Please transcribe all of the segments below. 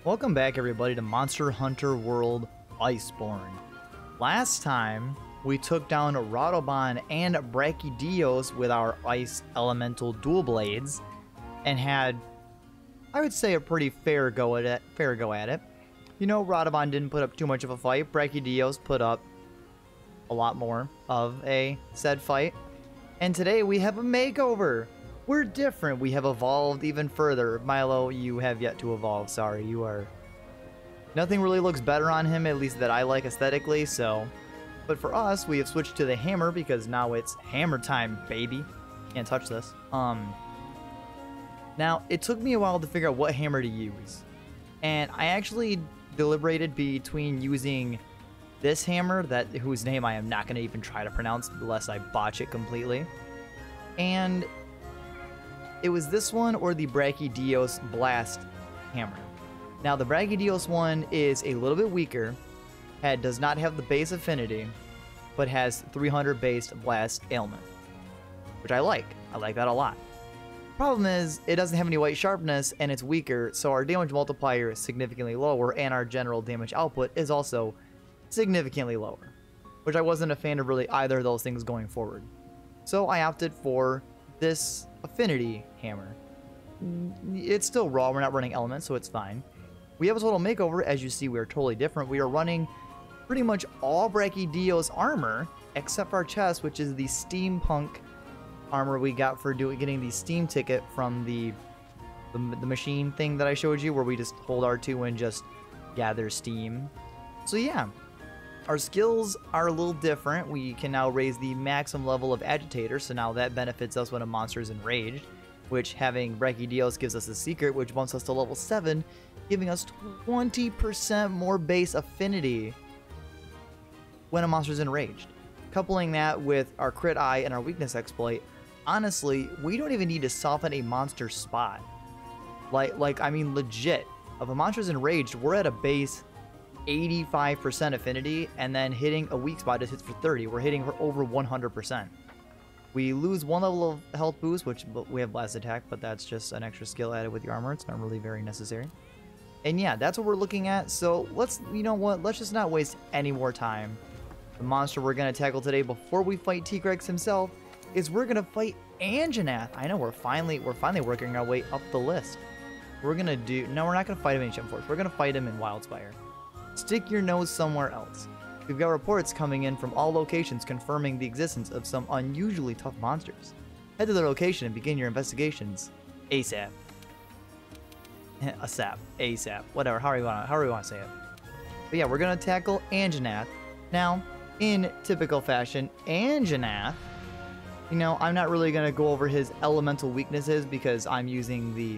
Welcome back everybody to Monster Hunter World Iceborne. Last time we took down Radobon and Brachydios with our Ice Elemental Dual Blades and had, I would say, a pretty fair go at it. You know, Radobon didn't put up too much of a fight. Brachydios put up a lot more of a said fight. And today we have a makeover. We're different. We have evolved even further. Milo, you have yet to evolve. Sorry, you are... Nothing really looks better on him, at least that I like aesthetically, so... But for us, we have switched to the hammer because now it's hammer time, baby. Can't touch this. Now, it took me a while to figure out what hammer to use. And I actually deliberated between using this hammer, whose name I am not going to even try to pronounce unless I botch it completely. And... it was this one or the Brachydios Blast hammer. Now the Brachydios one is a little bit weaker, does not have the base affinity, but has 300 base blast ailment, which I like. I like that a lot. Problem is, it doesn't have any white sharpness and it's weaker, so our damage multiplier is significantly lower and our general damage output is also significantly lower, which I wasn't a fan of really either of those things going forward. So I opted for this affinity hammer. It's still raw, we're not running elements, so it's fine. We have a total makeover. As you see, we are totally different. We are running pretty much all Brachydios armor, except for our chest, which is the steampunk armor we got for getting the Steam ticket from the machine thing that I showed you, where we just hold R2 and just gather steam. So yeah, our skills are a little different. We can now raise the maximum level of agitator, so now that benefits us when a monster is enraged, which having Brachydios gives us a secret, which bumps us to level 7, giving us 20% more base affinity when a monster is enraged. Coupling that with our crit eye and our weakness exploit, honestly, we don't even need to soften a monster's spot. I mean, legit. If a monster's enraged, we're at a base 85% affinity, and then hitting a weak spot just hits for 30. We're hitting for over 100%. We lose one level of health boost, which we have blast attack, but that's just an extra skill added with your armor. It's not really very necessary. And yeah, that's what we're looking at. So you know what? Let's just not waste any more time. The monster we're going to tackle today before we fight Tigrex himself is we're going to fight Anjanath. I know, we're finally working our way up the list. We're going to do... No, we're not going to fight him in Ancient Force. We're going to fight him in Wildspire. Stick your nose somewhere else. We've got reports coming in from all locations confirming the existence of some unusually tough monsters. Head to the location and begin your investigations ASAP. ASAP. Whatever, however you want to say it. But yeah, we're going to tackle Anjanath. Now, in typical fashion, Anjanath, you know, I'm not really going to go over his elemental weaknesses because I'm using the,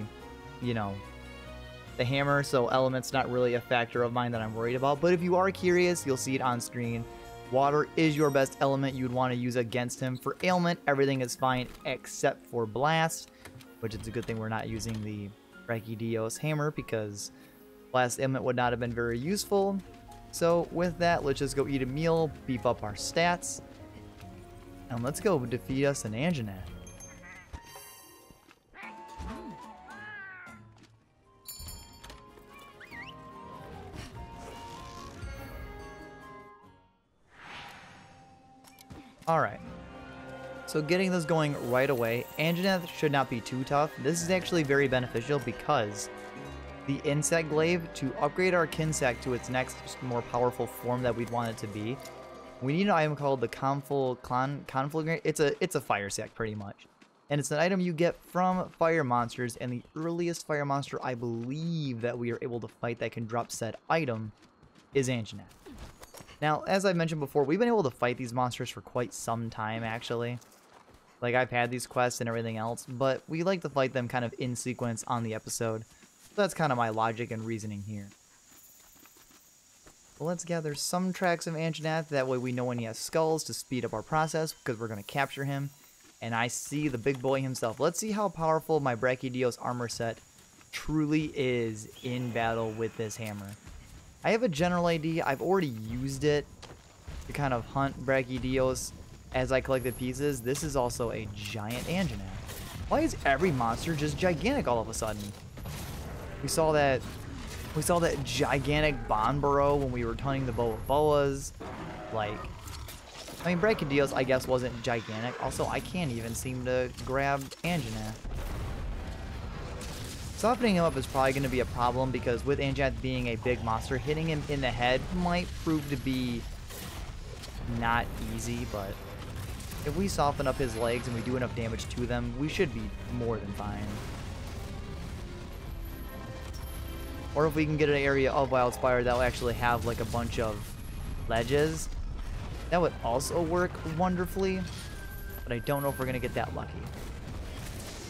you know, the hammer, so element's not really a factor of mine that I'm worried about. But if you are curious, you'll see it on screen. Water is your best element you'd want to use against him. For ailment, everything is fine except for blast, which is a good thing we're not using the Brachydios hammer because blast ailment would not have been very useful. So with that, let's just go eat a meal, beef up our stats, and let's go defeat us an Anjanath. Alright, so getting this going right away, Anjanath should not be too tough. This is actually very beneficial because the Insect Glaive, to upgrade our Kinsack to its next more powerful form that we'd want it to be, we need an item called the Conflagrant. It's a fire sack pretty much. And it's an item you get from fire monsters, and the earliest fire monster I believe that we are able to fight that can drop said item is Anjanath. Now, as I mentioned before, we've been able to fight these monsters for quite some time, actually. Like, I've had these quests and everything else, but we like to fight them kind of in sequence on the episode. So that's kind of my logic and reasoning here. Well, let's gather some tracks of Anjanath, that way we know when he has skulls to speed up our process, because we're going to capture him. And I see the big boy himself. Let's see how powerful my Brachydios armor set truly is in battle with this hammer. I have a general idea. I've already used it to kind of hunt Brachydios as I collected pieces. This is also a giant Anjanath. Why is every monster just gigantic all of a sudden? We saw that We saw that gigantic Bonboro when we were hunting the boa boas. Like, I mean, Brachydios, I guess, wasn't gigantic. Also, I can't even seem to grab Anjanath. Softening him up is probably going to be a problem because with Anjanath being a big monster, hitting him in the head might prove to be not easy, but if we soften up his legs and we do enough damage to them, we should be more than fine. Or if we can get an area of Wildspire that will actually have like a bunch of ledges, that would also work wonderfully, but I don't know if we're going to get that lucky.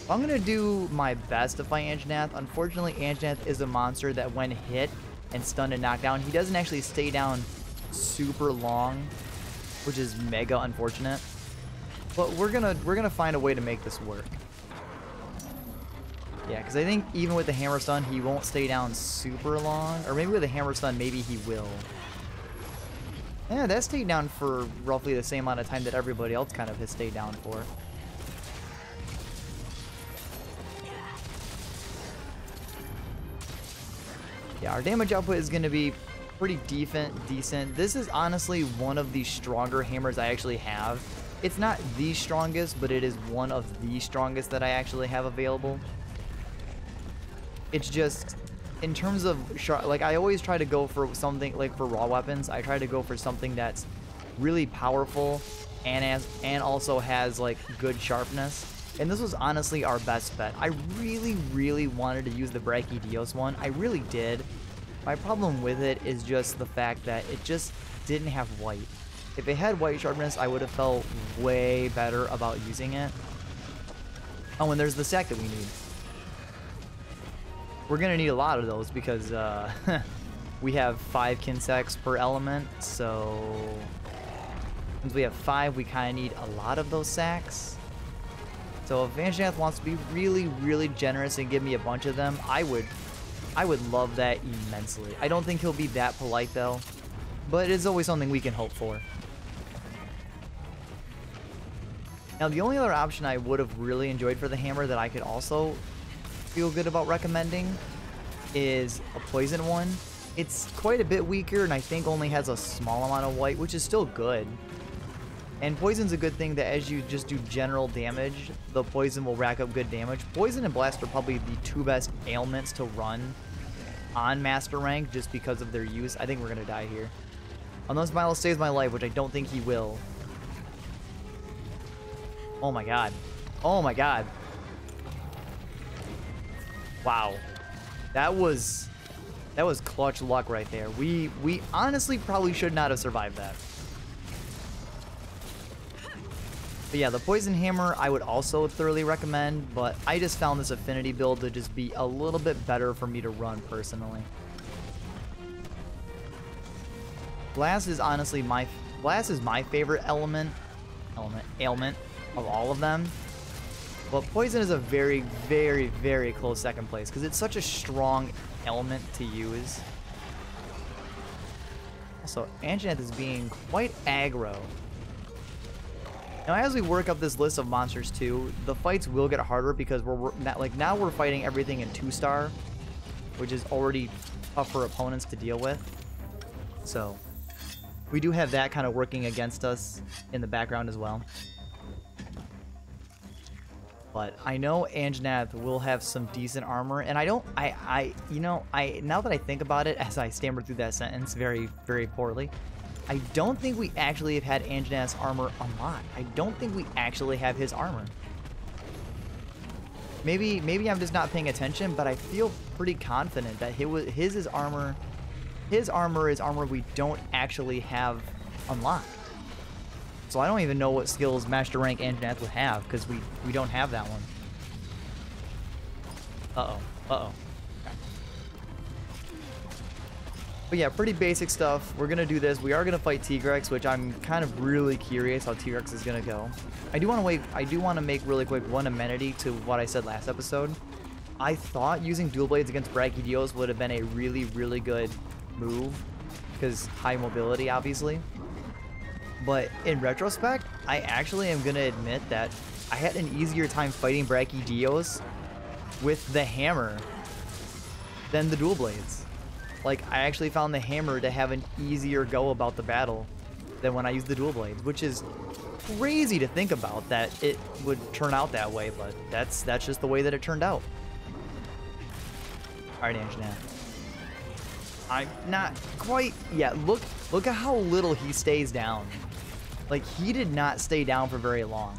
I'm going to do my best to fight Anjanath. Unfortunately, Anjanath is a monster that when hit and stunned and knocked down, he doesn't actually stay down super long, which is mega unfortunate. But we're gonna find a way to make this work. Yeah, because I think even with the hammer stun, he won't stay down super long. Or maybe with the hammer stun, maybe he will. Yeah, that stayed down for roughly the same amount of time that everybody else kind of has stayed down for. Yeah, our damage output is going to be pretty decent. This is honestly one of the stronger hammers I actually have. It's not the strongest, but it is one of the strongest that I actually have available. It's just, in terms of, like, I always try to go for something, like for raw weapons, I try to go for something that's really powerful and also has, like, good sharpness. And this was honestly our best bet. I really wanted to use the Brachydios one. I really did. My problem with it is just the fact that it just didn't have white. If it had white sharpness, I would have felt way better about using it. Oh, and there's the sack that we need. We're going to need a lot of those because we have 5 Kinsects per element. So since we have 5, we kind of need a lot of those sacks. So if Anjanath wants to be really generous and give me a bunch of them, I would love that immensely. I don't think he'll be that polite though, but it's always something we can hope for. Now the only other option I would have really enjoyed for the hammer that I could also feel good about recommending is a poison one. It's quite a bit weaker and I think only has a small amount of white, which is still good. And poison's a good thing that as you just do general damage, the poison will rack up good damage. Poison and blast are probably the 2 best ailments to run on master rank just because of their use. I think we're going to die here. Unless Milo saves my life, which I don't think he will. Oh my god. Oh my god. Wow. That was clutch luck right there. We honestly probably should not have survived that. But yeah, the Poison Hammer I would also thoroughly recommend, but I just found this Affinity build to just be a little bit better for me to run personally. Blast is honestly my favorite ailment of all of them. But Poison is a very close second place because it's such a strong element to use. Also, Anjanath is being quite aggro. Now, as we work up this list of monsters too, the fights will get harder because now we're fighting everything in 2-star, which is already tough for opponents to deal with. So we do have that kind of working against us in the background as well. But I know Anjanath will have some decent armor, and now that I think about it, as I stammer through that sentence very poorly, I don't think we actually have had Anjanath's armor unlocked. I don't think we actually have his armor. Maybe I'm just not paying attention, but I feel pretty confident that his armor is armor we don't actually have unlocked. So I don't even know what skills Master Rank Anjanath would have, because we don't have that one. Uh-oh. But yeah, pretty basic stuff. We're going to do this. We are going to fight Tigrex, which I'm kind of really curious how Tigrex is going to go. I do want to make really quick one amenity to what I said last episode. I thought using dual blades against Brachydios would have been a really good move, because high mobility, obviously. But in retrospect, I actually am going to admit that I had an easier time fighting Brachydios with the hammer than the dual blades. Like, I actually found the hammer to have an easier go about the battle than when I used the dual blades, which is crazy to think about that it would turn out that way, but that's just the way that it turned out. Alright, Anjanath. I'm not quite... Yeah, look at how little he stays down. Like, he did not stay down for very long.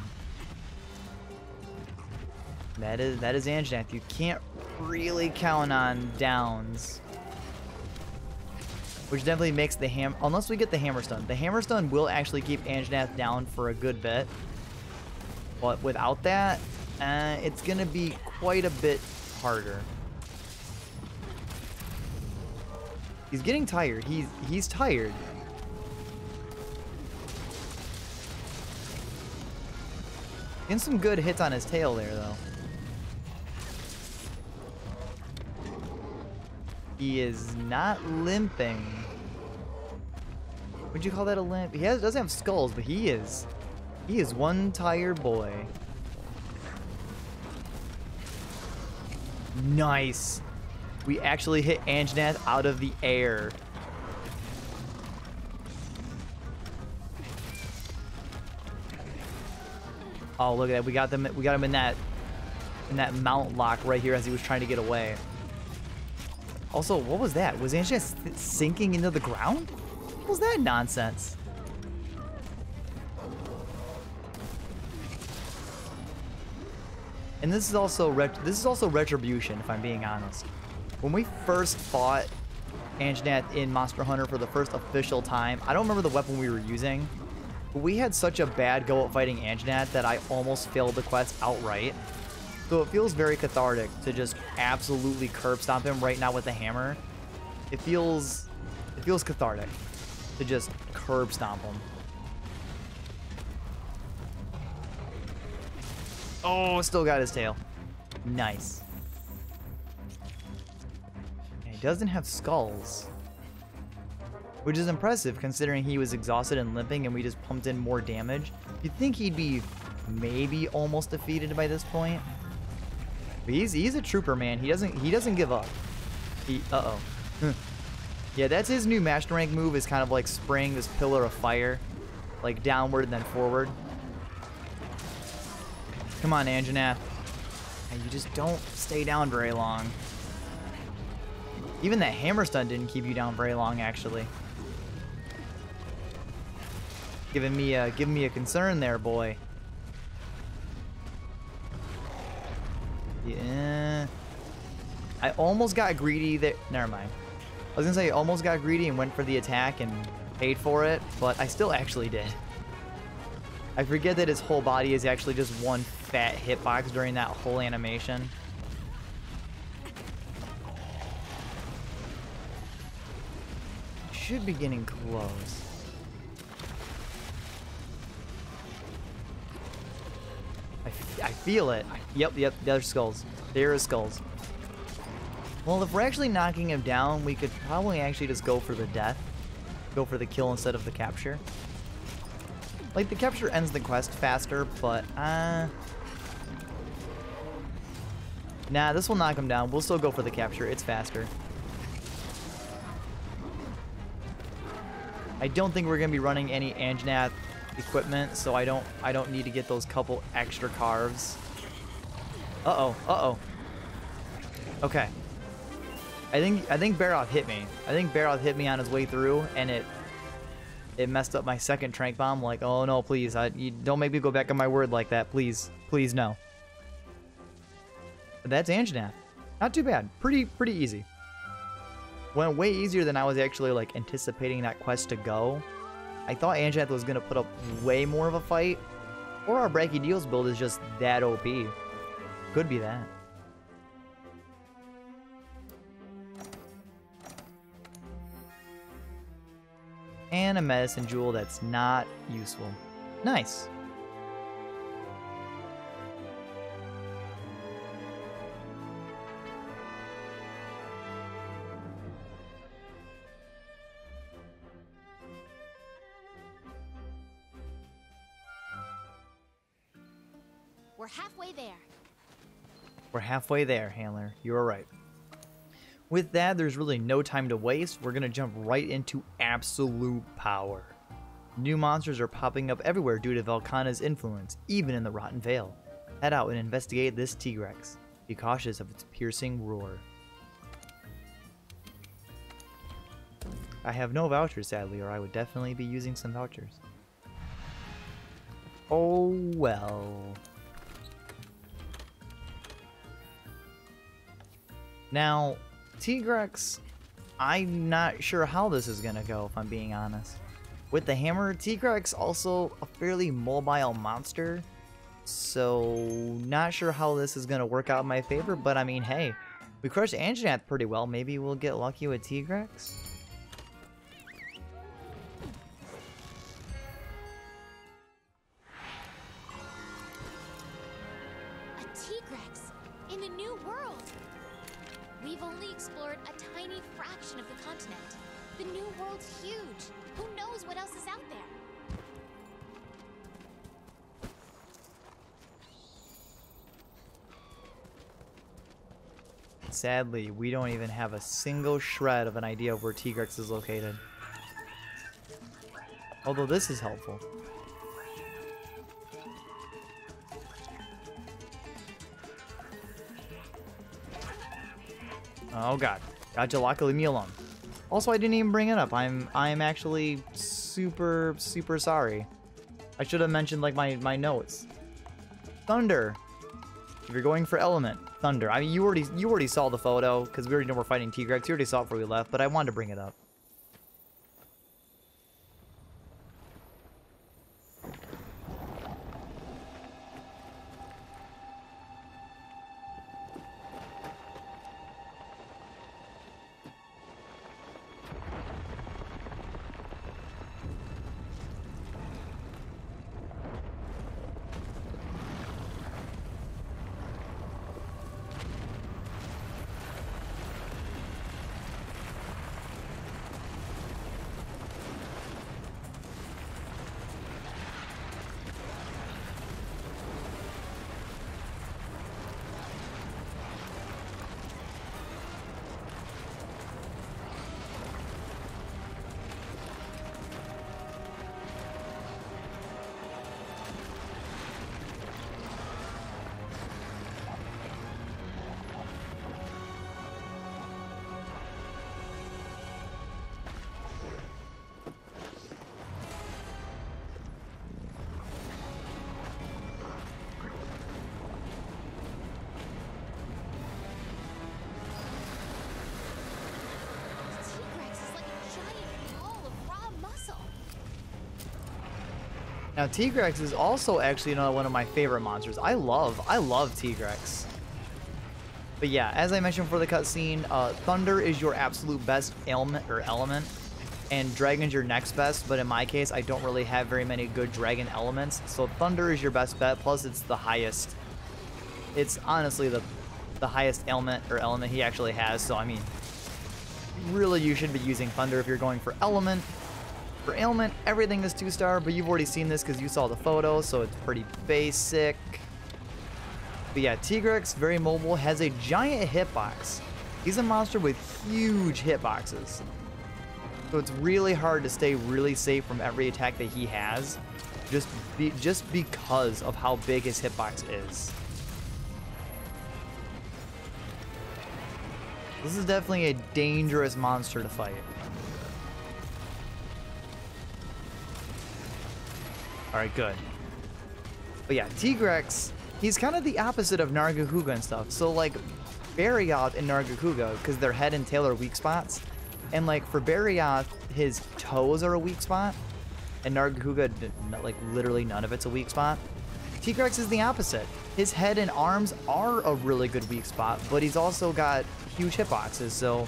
That is Anjanath. You can't really count on downs. Which definitely makes the unless we get the hammer stun. The hammer stun will actually keep Anjanath down for a good bit. But without that, it's gonna be quite a bit harder. He's getting tired. He's tired. Getting some good hits on his tail there, though. He is not limping. Would you call that a limp? He doesn't have skulls, but he is one tired boy. Nice. We actually hit Anjanath out of the air. Oh, look at that. We got him in that mount lock right here as he was trying to get away. Also, what was that? Was Anjanath sinking into the ground? What was that nonsense? And this is also retribution, if I'm being honest. When we first fought Anjanath in Monster Hunter for the first official time, I don't remember the weapon we were using, but we had such a bad go at fighting Anjanath that I almost failed the quest outright. So it feels very cathartic to just absolutely curb stomp him right now with the hammer. It feels cathartic to just curb stomp him. Oh, still got his tail. Nice. And he doesn't have skulls, which is impressive considering he was exhausted and limping and we just pumped in more damage. You'd think he'd be maybe almost defeated by this point. But he's a trooper, man. He doesn't give up. Uh-oh. Yeah, that's his new master rank move, is kind of like spraying this pillar of fire, like downward and then forward. Come on, Anjanath. And you just don't stay down very long. Even that hammer stun didn't keep you down very long, actually. Giving me a concern there, boy. Yeah. I almost got greedy there. Never mind. I was gonna say I almost got greedy and went for the attack and paid for it, but I still actually did. I forget that his whole body is actually just one fat hitbox during that whole animation. Should be getting close. I feel it. Yep, there's skulls. There are skulls. Well, if we're actually knocking him down, we could probably actually just go for the death. Go for the kill instead of the capture. Like, the capture ends the quest faster, but, nah, this will knock him down. We'll still go for the capture. It's faster. I don't think we're going to be running any Anjanath equipment, so I don't need to get those couple extra carves. Uh-oh. Okay. I think Barroth hit me. I think Barroth hit me on his way through, and it messed up my second trank bomb. Like, oh no, please, you don't make me go back on my word like that, please, no. But that's Anjanath. Not too bad. Pretty easy. Went way easier than I was actually like anticipating that quest to go. I thought Anjanath was gonna put up way more of a fight, or our Brachydios build is just that OP. Could be that. And a medicine jewel that's not useful. Nice. We're halfway there. We're halfway there, Handler. You were right. With that, there's really no time to waste. We're going to jump right into absolute power. New monsters are popping up everywhere due to Velkhana's influence, even in the Rotten Vale. Head out and investigate this Tigrex. Be cautious of its piercing roar. I have no vouchers, sadly, or I would definitely be using some vouchers. Oh well. Now, Tigrex, I'm not sure how this is gonna go, if I'm being honest. With the hammer, Tigrex also a fairly mobile monster, so not sure how this is gonna work out in my favor, but I mean, hey, we crushed Anjanath pretty well. Maybe we'll get lucky with Tigrex? A Tigrex in a new world! We've only explored a tiny fraction of the continent. The new world's huge. Who knows what else is out there? Sadly, we don't even have a single shred of an idea of where Tigrex is located. Although this is helpful. Oh god. Gotcha, leave me alone. Also, I didn't even bring it up. I'm actually super sorry. I should have mentioned like my notes. Thunder. If you're going for element, thunder. I mean, you already saw the photo because we already know we're fighting Tigrex. You already saw it before we left, but I wanted to bring it up. Now, Tigrex is also actually another one of my favorite monsters. I love Tigrex. But yeah, as I mentioned for the cutscene, Thunder is your absolute best element, and Dragon's your next best, but in my case, I don't really have very many good Dragon elements, so Thunder is your best bet, plus it's the highest. It's honestly the highest element he actually has, so I mean, really you should be using Thunder if you're going for element. For ailment, everything is 2-star, but you've already seen this because you saw the photo, so it's pretty basic. But yeah, Tigrex, very mobile, has a giant hitbox. He's a monster with huge hitboxes. So it's really hard to stay really safe from every attack that he has, just because of how big his hitbox is. This is definitely a dangerous monster to fight. Alright, good. But yeah, Tigrex, he's kind of the opposite of Nargacuga and stuff. So like, Barioth and Nargacuga, because their head and tail are weak spots. And like, for Barioth, his toes are a weak spot. And Nargacuga, like, literally none of it's a weak spot. Tigrex is the opposite. His head and arms are a really good weak spot, but he's also got huge hitboxes, so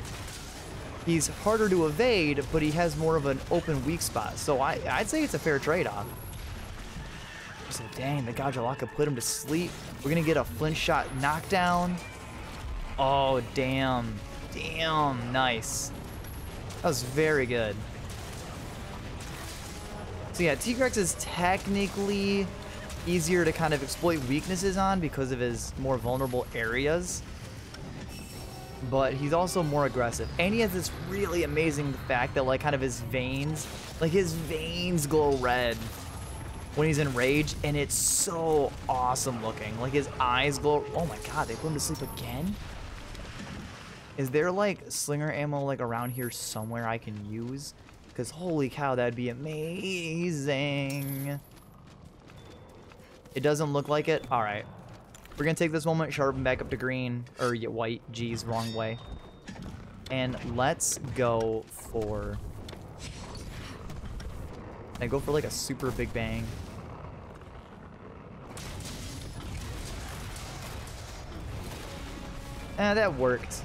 he's harder to evade, but he has more of an open weak spot. So I'd say it's a fair trade-off. So dang, the Gajalaka put him to sleep. We're gonna get a flint shot knockdown. Oh, damn. Damn, nice. That was very good. So yeah, Tigrex is technically easier to kind of exploit weaknesses on because of his more vulnerable areas. but he's also more aggressive. And he has this really amazing fact that, like, kind of his veins glow red when he's enraged, and it's so awesome looking. Like, his eyes glow. Oh my god, they put him to sleep again? Is there, like, slinger ammo, like, around here somewhere I can use? Because holy cow, that'd be amazing. It doesn't look like it? Alright. We're gonna take this moment, sharpen back up to green, or white, geez, wrong way. And let's go for... Can I go for like a super big bang? That worked.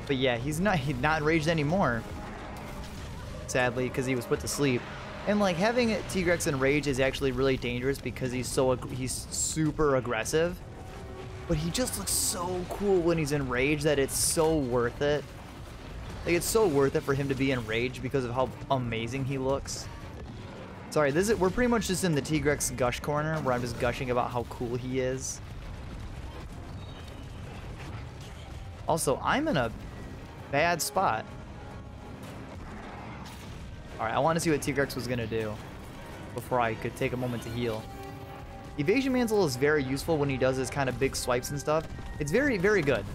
But yeah, he's not enraged anymore. Sadly, because he was put to sleep. And like having Tigrex enraged is actually really dangerous because he's super aggressive. But he just looks so cool when he's enraged that it's so worth it. Like, it's so worth it for him to be enraged because of how amazing he looks. Sorry, we're pretty much just in the Tigrex gush corner where I'm just gushing about how cool he is. Also, I'm in a bad spot. Alright, I want to see what Tigrex was going to do before I could take a moment to heal. Evasion Mantle is very useful when he does his kind of big swipes and stuff. It's very, very good.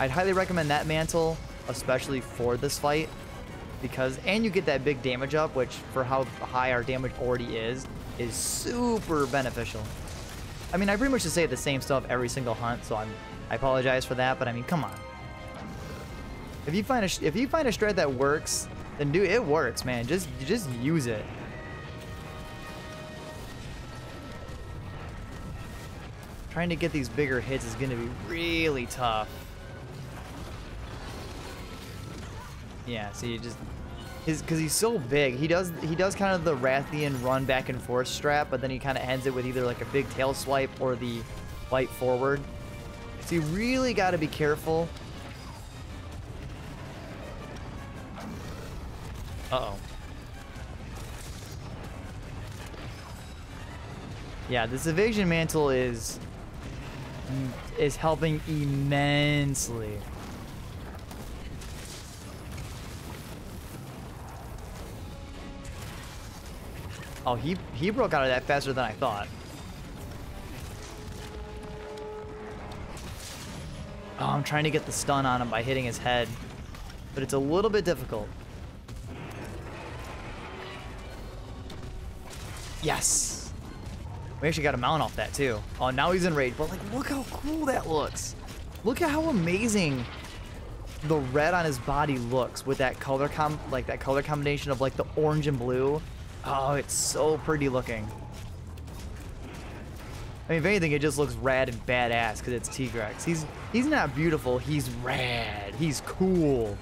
I'd highly recommend that mantle, especially for this fight, because, and you get that big damage up, which for how high our damage already is super beneficial. I mean, I pretty much just say the same stuff every single hunt, so I apologize for that, but I mean, come on. If you find a strat that works, then dude, it works, man. Just use it. Trying to get these bigger hits is going to be really tough. Yeah, see, you just because he's so big, he does kind of the Rathian run back and forth strat, but then he kind of ends it with either like a big tail swipe or the fight forward. So you really got to be careful. Uh-oh. Yeah, this evasion mantle is helping immensely. Oh, he broke out of that faster than I thought. Oh, I'm trying to get the stun on him by hitting his head, but it's a little bit difficult. Yes! We actually got a mount off that too. Oh, now he's enraged, but like, look how cool that looks. Look at how amazing the red on his body looks with that color combination of like the orange and blue. Oh, it's so pretty looking. I mean, if anything, it just looks rad and badass because it's Tigrex. He's not beautiful, he's rad. He's cool.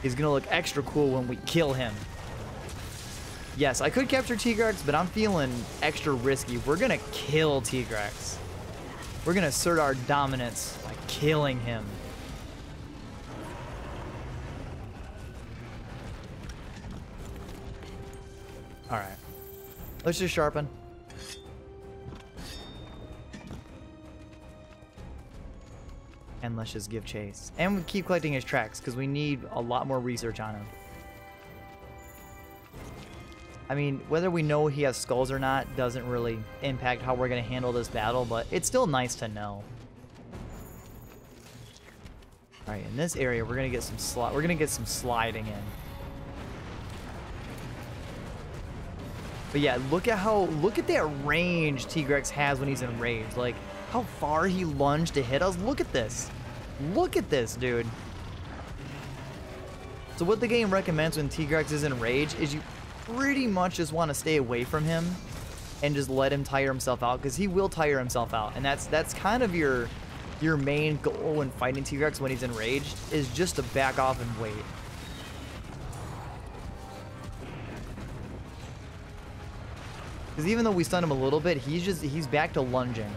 He's gonna look extra cool when we kill him. Yes, I could capture Tigrex, but I'm feeling extra risky. We're gonna kill Tigrex. We're gonna assert our dominance by killing him. Alright. Let's just sharpen. And let's just give chase. And we keep collecting his tracks, because we need a lot more research on him. I mean, whether we know he has skulls or not doesn't really impact how we're going to handle this battle, but it's still nice to know. Alright, in this area, we're going to get some sliding in. But yeah, look at that range Tigrex has when he's enraged. Like, how far he lunged to hit us. Look at this. Look at this, dude. So what the game recommends when Tigrex is enraged is you pretty much just want to stay away from him and just let him tire himself out, because he will tire himself out. And that's kind of your main goal when fighting Tigrex when he's enraged, is just to back off and wait. Because even though we stunned him a little bit, he's back to lunging.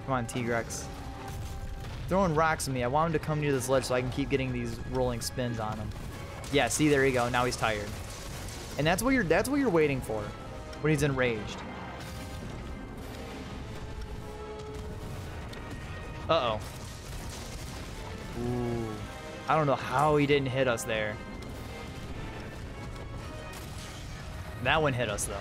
Come on, Tigrex. Throwing rocks at me. I want him to come near this ledge so I can keep getting these rolling spins on him. Yeah, see, there you go. Now he's tired. And that's what you're waiting for when he's enraged. Uh-oh. Ooh. I don't know how he didn't hit us there. That one hit us, though.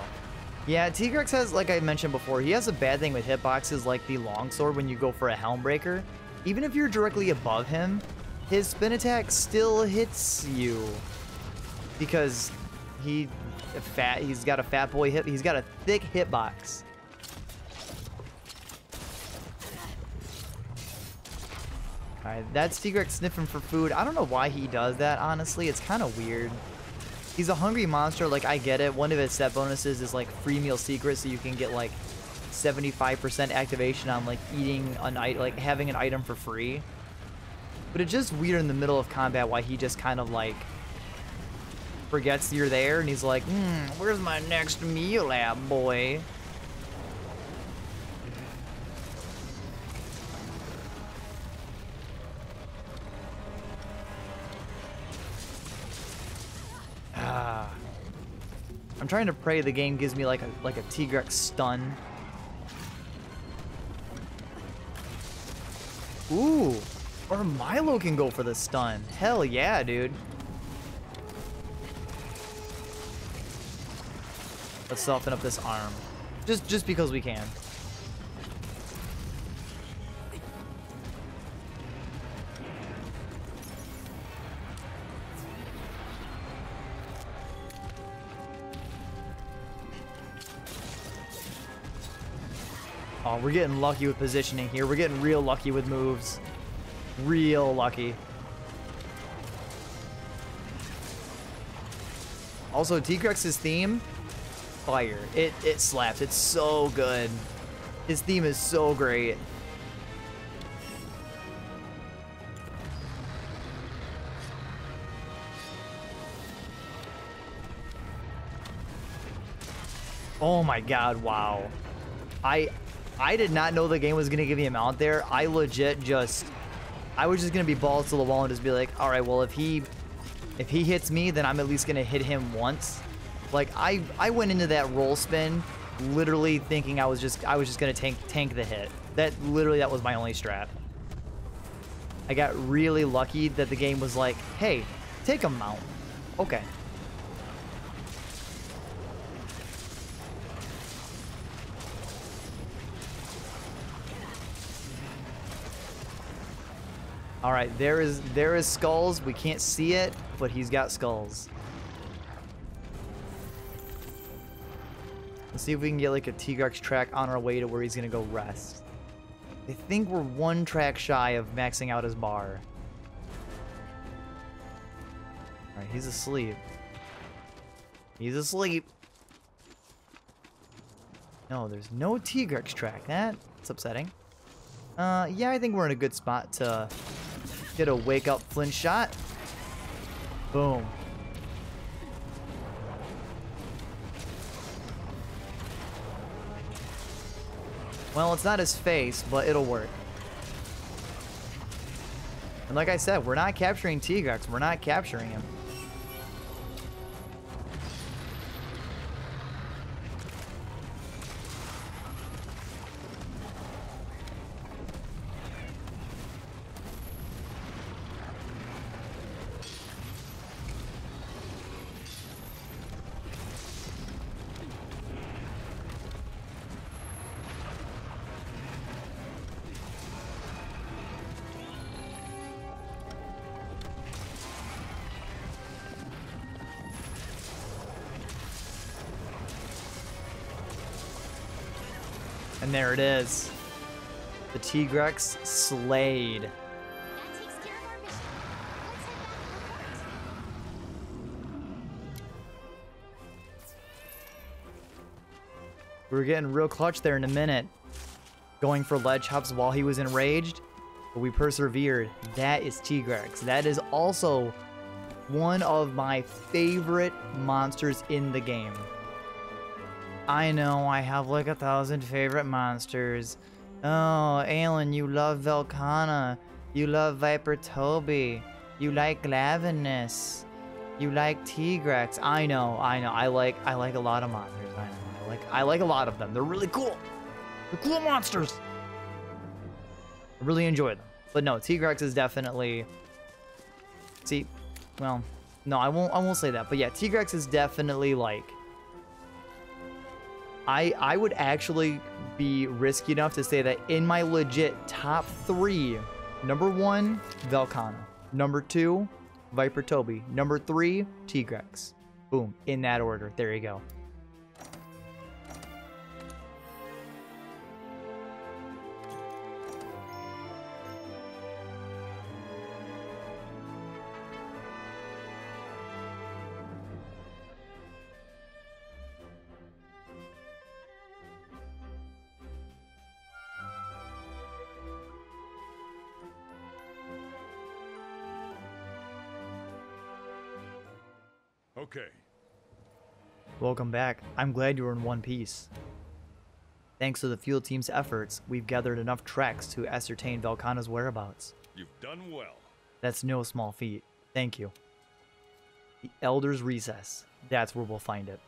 Yeah, Tigrex has, like I mentioned before, he has a bad thing with hitboxes like the longsword when you go for a helm breaker. Even if you're directly above him, his spin attack still hits you. Because he's got a fat boy hip, he's got a thick hitbox. Alright, that's Tigrex sniffing for food. I don't know why he does that, honestly. It's kind of weird. He's a hungry monster, like, I get it. One of his set bonuses is, like, free meal secret, so you can get, like, 75% activation on, like, eating an item, like, having an item for free. But it's just weird in the middle of combat why he just kind of, like, forgets you're there, and he's like, where's my next meal at, boy? I'm trying to pray the game gives me like a Tigrex stun. Ooh, or Milo can go for the stun. Hell yeah, dude. Let's soften up this arm, just because we can. Oh, we're getting lucky with positioning here. We're getting real lucky with moves. Real lucky. Also, Tigrex's theme, fire. It slaps. It's so good. His theme is so great. Oh my god, wow. I did not know the game was going to give me him out there. I was just going to be balls to the wall and just be like, all right, well, if he hits me, then I'm at least going to hit him once. Like, I went into that roll spin literally thinking I was just going to tank the hit. That was my only strat. I got really lucky that the game was like, hey, take him out. Okay. All right, there is skulls. We can't see it, but he's got skulls. Let's see if we can get like a Tigrex track on our way to where he's gonna go rest. I think we're one track shy of maxing out his bar. All right, he's asleep. He's asleep. No, there's no Tigrex track. That's upsetting. Yeah, I think we're in a good spot to get a wake up flint shot. Boom. Well, it's not his face, but it'll work. And like I said, we're not capturing Tigrex. We're not capturing him. And there it is. The Tigrex slayed. That takes care of our mission. Let's head back to the fort. We were getting real clutch there in a minute. Going for ledge hops while he was enraged. But we persevered. That is Tigrex. That is also one of my favorite monsters in the game. I know, I have like 1,000 favorite monsters. Oh, Aelin, you love Velkhana. You love Viper Toby. You like Glavenus. You like Tigrex. I know. I like a lot of monsters. I know. I like a lot of them. They're really cool. They're cool monsters. I really enjoy them. But no, Tigrex is definitely... See, well, no, I won't say that. But yeah, Tigrex is definitely like... I would actually be risky enough to say that in my legit top 3, number 1, Velkhana. Number 2, Viper Toby. Number 3, Tigrex. Boom, in that order. There you go. Okay. Welcome back. I'm glad you were in one piece. Thanks to the field team's efforts, we've gathered enough tracks to ascertain Velkhana's whereabouts. You've done well. That's no small feat. Thank you. The Elder's Recess. That's where we'll find it.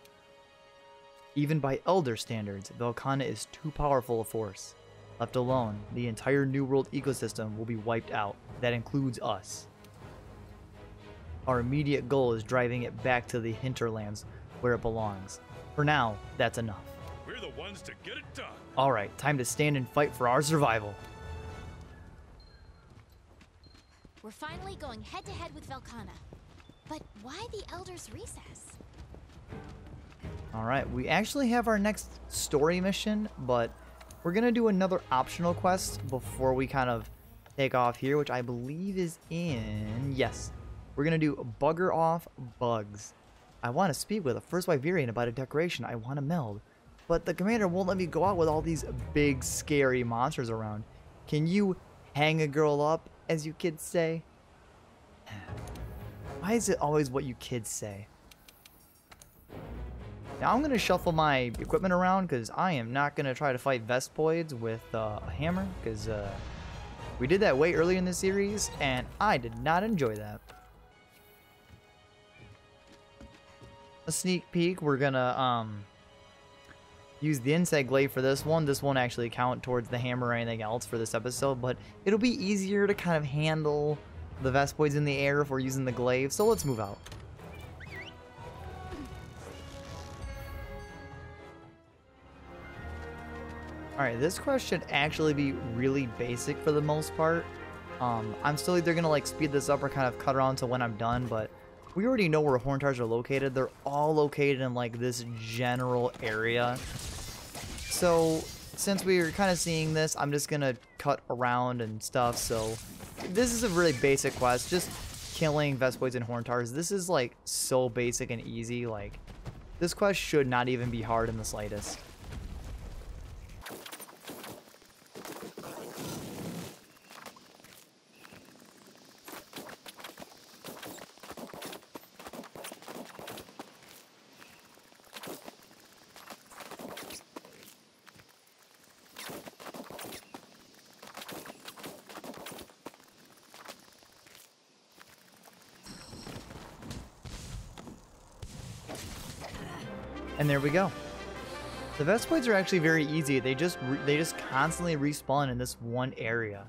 Even by Elder standards, Velkhana is too powerful a force. Left alone, the entire New World ecosystem will be wiped out. That includes us. Our immediate goal is driving it back to the hinterlands where it belongs. For now, that's enough. We're the ones to get it done. Alright, time to stand and fight for our survival. We're finally going head-to-head with Velkhana. But why the Elder's Recess? Alright, we actually have our next story mission, but we're going to do another optional quest before we kind of take off here, which I believe is in... Yes. We're going to do Bugger Off Bugs. I want to speak with a First Wyverian about a decoration I want to meld, but the commander won't let me go out with all these big, scary monsters around. Can you hang a girl up, as you kids say? Why is it always what you kids say? Now I'm going to shuffle my equipment around because I am not going to try to fight Vespoids with a hammer because we did that way early in the series and I did not enjoy that. A sneak peek, we're going to use the insect glaive for this one. This won't actually count towards the hammer or anything else for this episode, but it'll be easier to kind of handle the Vespoids in the air if we're using the glaive, so let's move out. Alright, this quest should actually be really basic for the most part. I'm still either going to like speed this up or kind of cut around to when I'm done, but we already know where Horntars are located. They're all located in like this general area. So since we're kind of seeing this, I'm just going to cut around and stuff. So this is a really basic quest, just killing Vespoids and Horntars. This is like so basic and easy. Like this quest should not even be hard in the slightest. And there we go. The Vespoids are actually very easy. They just constantly respawn in this one area.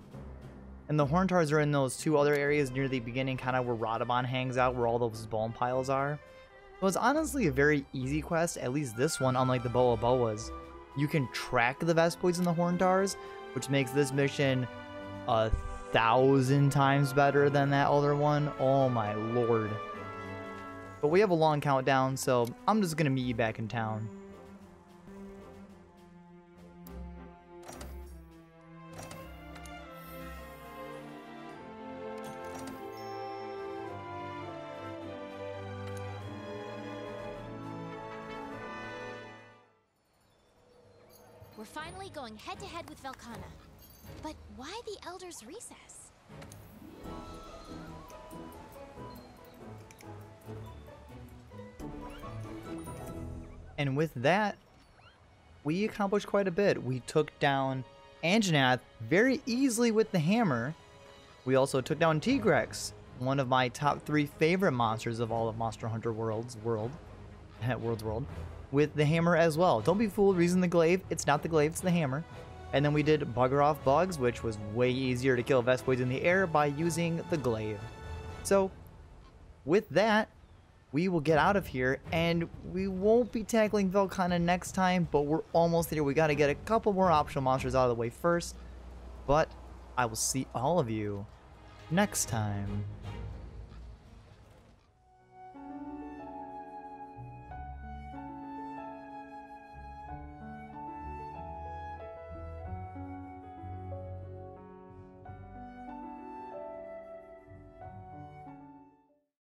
And the Horntars are in those two other areas near the beginning, kind of where Radabon hangs out, where all those bone piles are. So it's honestly a very easy quest, at least this one, unlike the Boa Boas. You can track the Vespoids and the Horntars, which makes this mission 1,000 times better than that other one. Oh my lord. But we have a long countdown, so I'm just going to meet you back in town. We're finally going head-to-head with Velkhana. But why the Elder's Recess? And with that, we accomplished quite a bit. We took down Anjanath very easily with the hammer. We also took down Tigrex, one of my top 3 favorite monsters of all of Monster Hunter World, with the hammer as well. Don't be fooled, using the glaive. It's not the glaive, it's the hammer. And then we did Bugger Off Bugs, which was way easier to kill Vespoids in the air by using the glaive. So, with that, we will get out of here, and we won't be tackling Velkhana next time, but we're almost there. We got to get a couple more optional monsters out of the way first, but I will see all of you next time.